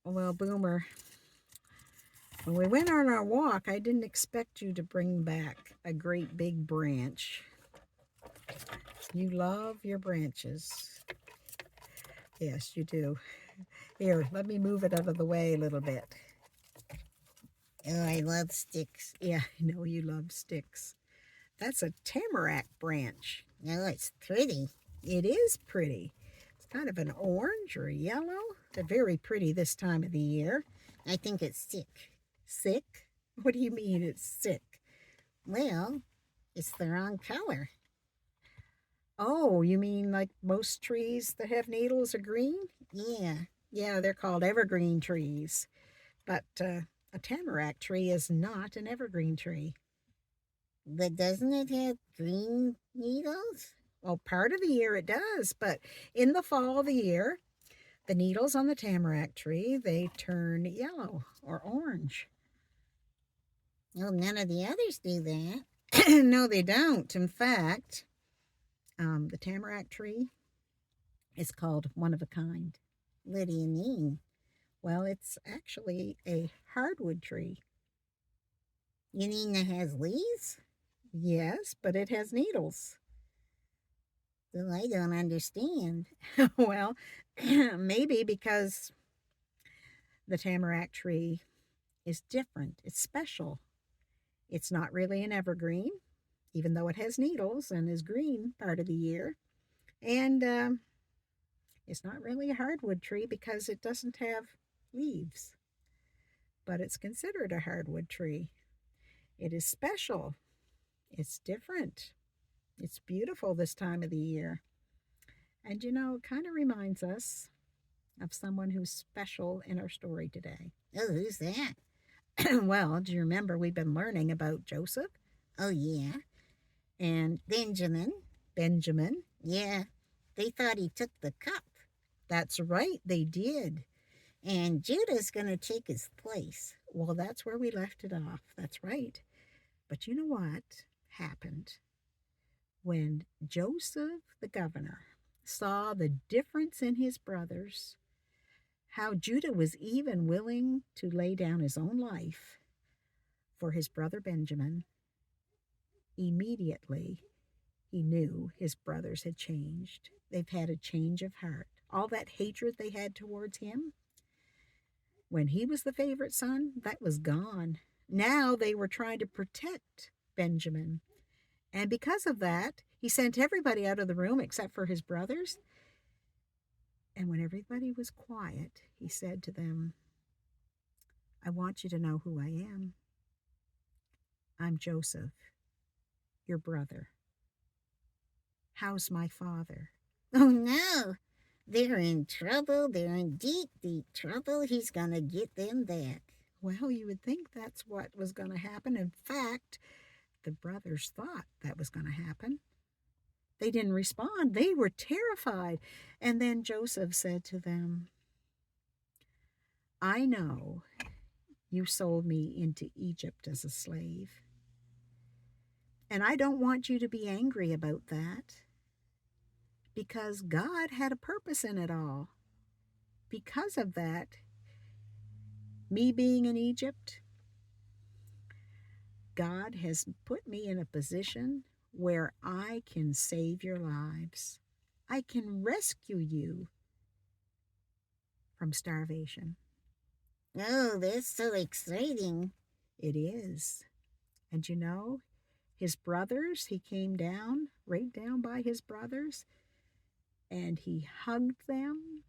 Well, Boomer, when we went on our walk, I didn't expect you to bring back a great big branch. You love your branches. Yes, you do. Here, let me move it out of the way a little bit. Oh, I love sticks. Yeah, I know you love sticks. That's a tamarack branch. Oh, it's pretty. It is pretty. It's kind of an orange or yellow. They're very pretty this time of the year. I think it's sick. Sick? What do you mean it's sick? Well, it's the wrong color. Oh, you mean like most trees that have needles are green? Yeah, Yeah, they're called evergreen trees. But a tamarack tree is not an evergreen tree. but doesn't it have green needles? Well, part of the year it does, but in the fall of the year, the needles on the tamarack tree, they turn yellow or orange. Oh, none of the others do that. No, they don't. In fact, the tamarack tree is called one of a kind. What do you mean? Well, it's actually a hardwood tree. You mean it has leaves? Yes, but it has needles. Well, I don't understand. Well, maybe because the tamarack tree is different. It's special. It's not really an evergreen, even though it has needles and is green part of the year. And it's not really a hardwood tree because it doesn't have leaves, but it's considered a hardwood tree. It is special. It's different. It's beautiful this time of the year. And it kind of reminds us of someone who's special in our story today. Oh, who's that? Well, do you remember we've been learning about Joseph Oh, yeah. and Benjamin. Benjamin? Yeah, they thought he took the cup. That's right, they did. And Judah's going to take his place. Well, that's where we left it off. That's right. But you know what happened? When Joseph, the governor, saw the difference in his brothers, how Judah was even willing to lay down his own life for his brother Benjamin, immediately he knew his brothers had changed. They've had a change of heart. All that hatred they had towards him, when he was the favorite son, that was gone. Now they were trying to protect Benjamin. And because of that, he sent everybody out of the room except for his brothers. And when everybody was quiet, he said to them, I want you to know who I am. I'm Joseph, your brother. How's my father? Oh, no. They're in trouble. They're in deep, deep trouble. He's going to get them back. Well, you would think that's what was going to happen. In fact, the brothers thought that was going to happen. They didn't respond. They were terrified. And then Joseph said to them, I know you sold me into Egypt as a slave. And I don't want you to be angry about that because God had a purpose in it all. Because of that, me being in Egypt, God has put me in a position where I can save your lives. I can rescue you from starvation. Oh, that's so exciting. It is. And his brothers, he came down, right down by his brothers, and he hugged them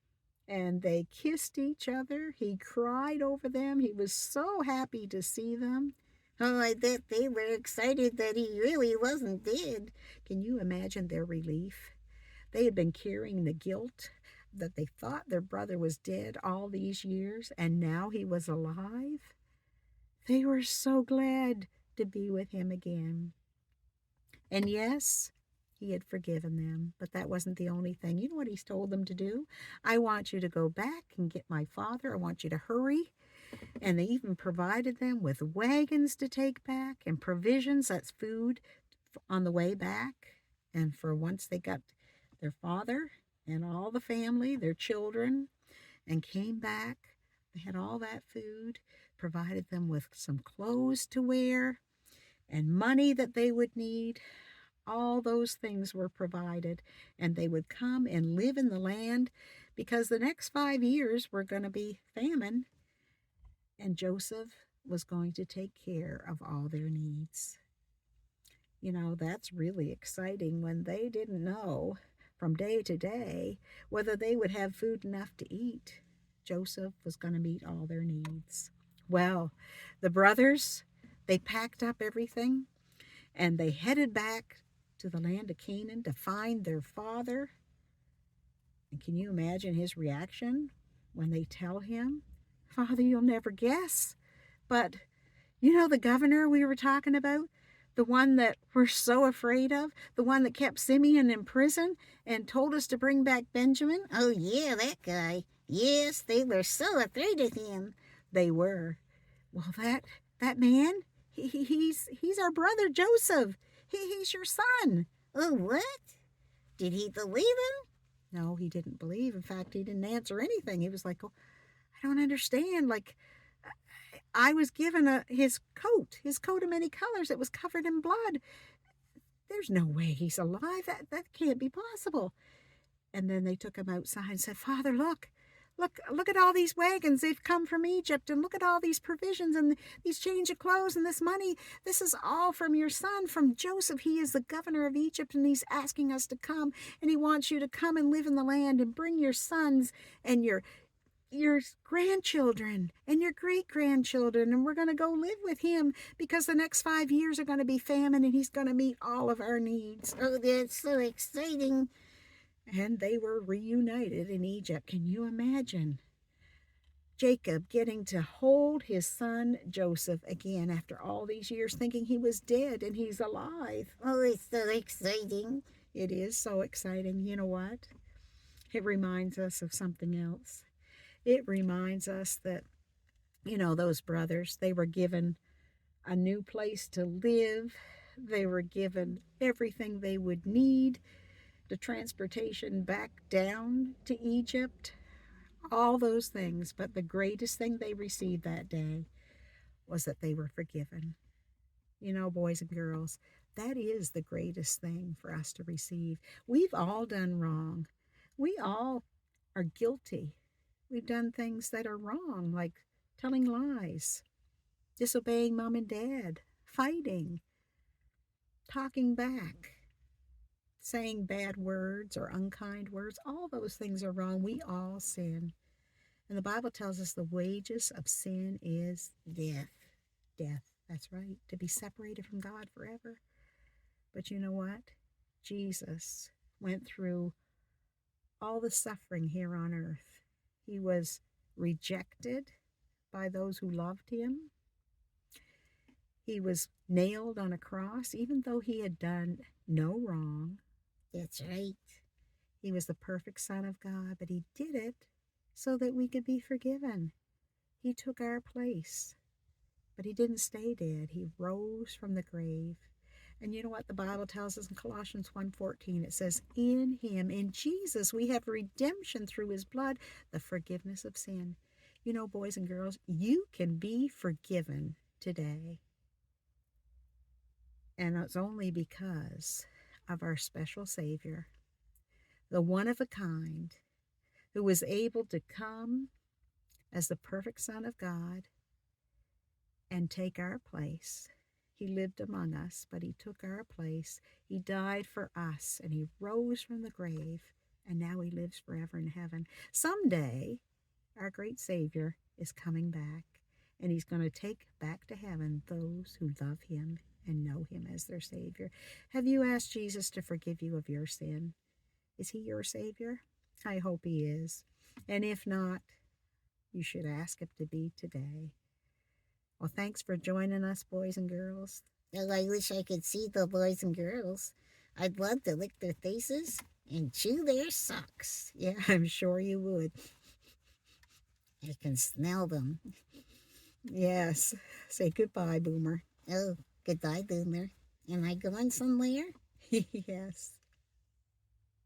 and they kissed each other. He cried over them. He was so happy to see them. Oh, I bet they were excited that he really wasn't dead. Can you imagine their relief? They had been carrying the guilt that they thought their brother was dead all these years, and now he was alive. They were so glad to be with him again. And yes, he had forgiven them, but that wasn't the only thing. You know what he's told them to do? I want you to go back and get my father. I want you to hurry. And they even provided them with wagons to take back and provisions, that's food, on the way back. And for once they got their father and all the family, their children, and came back, They had all that food, provided them with some clothes to wear, and money that they would need. All those things were provided, and they would come and live in the land because the next 5 years were going to be famine, and Joseph was going to take care of all their needs. You know, that's really exciting when they didn't know from day to day whether they would have food enough to eat. Joseph was going to meet all their needs. Well, the brothers, they packed up everything and they headed back to the land of Canaan to find their father. And can you imagine his reaction when they tell him, Father, you'll never guess, but you know the governor we were talking about? The one that we're so afraid of? The one that kept Simeon in prison and told us to bring back Benjamin? Oh, yeah, that guy. Yes, they were so afraid of him. They were. Well, that man, he's our brother Joseph. He's your son. Oh, what? Did he believe him? No, he didn't believe. In fact, he didn't answer anything. He was like, oh, I don't understand. Like, I was given his coat of many colors. It was covered in blood. There's no way he's alive. That can't be possible. And then they took him outside and said, Father, look at all these wagons. They've come from Egypt, and look at all these provisions and these change of clothes and this money. This is all from your son, from Joseph. He is the governor of Egypt, and he's asking us to come, and he wants you to come and live in the land and bring your sons and your grandchildren and your great grandchildren, and we're going to go live with him because the next 5 years are going to be famine and he's going to meet all of our needs. Oh, that's so exciting. And they were reunited in Egypt. Can you imagine Jacob getting to hold his son Joseph again after all these years, thinking he was dead and he's alive? Oh, it's so exciting. It is so exciting. You know what? It reminds us of something else. It reminds us that, you know, those brothers, they were given a new place to live. They were given everything they would need, the transportation back down to Egypt, all those things. But the greatest thing they received that day was that they were forgiven. You know, boys and girls, that is the greatest thing for us to receive. We've all done wrong. We all are guilty. We've done things that are wrong, like telling lies, disobeying mom and dad, fighting, talking back, saying bad words or unkind words. All those things are wrong. We all sin. And the Bible tells us the wages of sin is Death. death. That's right, to be separated from God forever. But you know what? Jesus went through all the suffering here on earth. He was rejected by those who loved him. He was nailed on a cross, even though he had done no wrong. That's right. He was the perfect Son of God, but he did it so that we could be forgiven. He took our place, but he didn't stay dead. He rose from the grave. And you know what the Bible tells us in Colossians 1:14? It says, in him, in Jesus, we have redemption through his blood, the forgiveness of sin. You know, boys and girls, you can be forgiven today. And it's only because of our special Savior, the one of a kind, who was able to come as the perfect Son of God and take our place. He lived among us, but he took our place. He died for us, and he rose from the grave, and now he lives forever in heaven. Someday, our great Savior is coming back, and he's going to take back to heaven those who love him and know him as their Savior. Have you asked Jesus to forgive you of your sin? Is he your Savior? I hope he is. And if not, you should ask him to be today. Well, thanks for joining us, boys and girls. Oh, I wish I could see the boys and girls. I'd love to lick their faces and chew their socks. Yeah, I'm sure you would. I can smell them. Yes. Say goodbye, Boomer. Oh, goodbye, Boomer. Am I going somewhere? Yes.